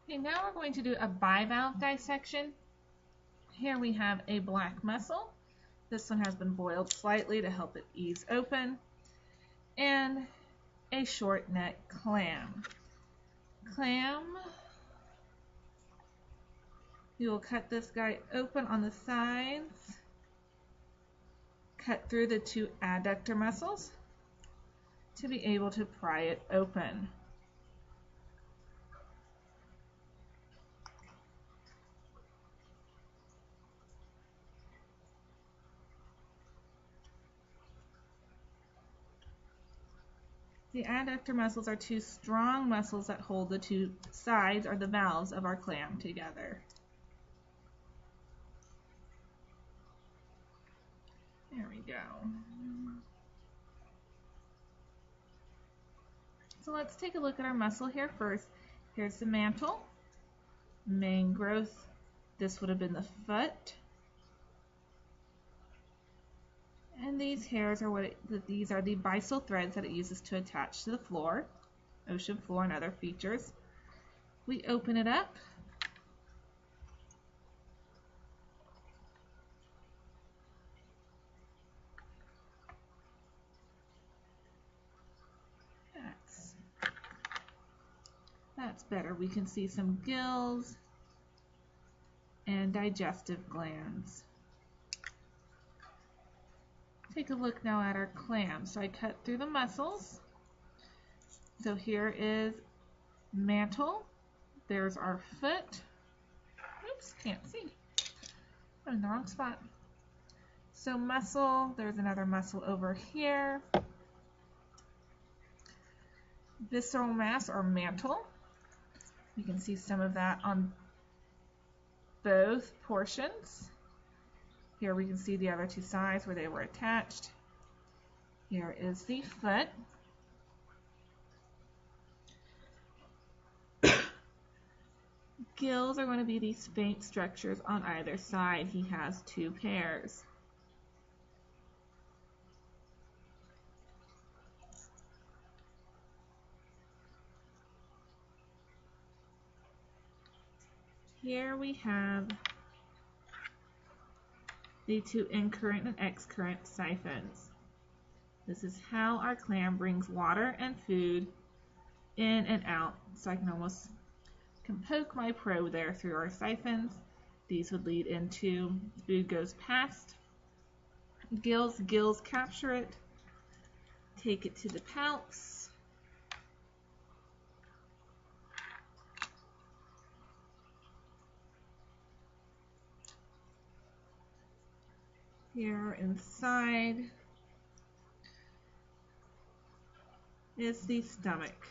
Okay, now we're going to do a bivalve dissection. Here we have a black mussel. This one has been boiled slightly to help it ease open. And a short neck clam. You will cut this guy open on the sides, cut through the two adductor muscles to be able to pry it open. The adductor muscles are two strong muscles that hold the two sides or the valves of our clam together. There we go. So let's take a look at our muscle here first. Here's the mantle, main growth. This would have been the foot. And these hairs are these are the byssal threads that it uses to attach to the floor, ocean floor, and other features. We open it up. That's better. We can see some gills and digestive glands. Take a look now at our clam. So I cut through the muscles. So here is mantle. There's our foot. Oops, can't see. I'm in the wrong spot. So muscle, there's another muscle over here. Visceral mass or mantle. You can see some of that on both portions. Here we can see the other two sides where they were attached. Here is the foot. Gills are going to be these faint structures on either side. He has two pairs. Here we have the two incurrent and excurrent siphons. This is how our clam brings water and food in and out. So I can poke my probe there through our siphons. These would lead into food goes past gills. Gills capture it, take it to the palps. Here inside is the stomach.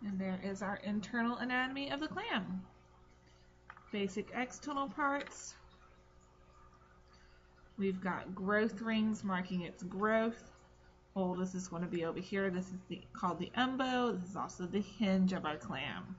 And there is our internal anatomy of the clam. Basic external parts. We've got growth rings marking its growth. Oldest is going to be over here. This is called the umbo. This is also the hinge of our clam.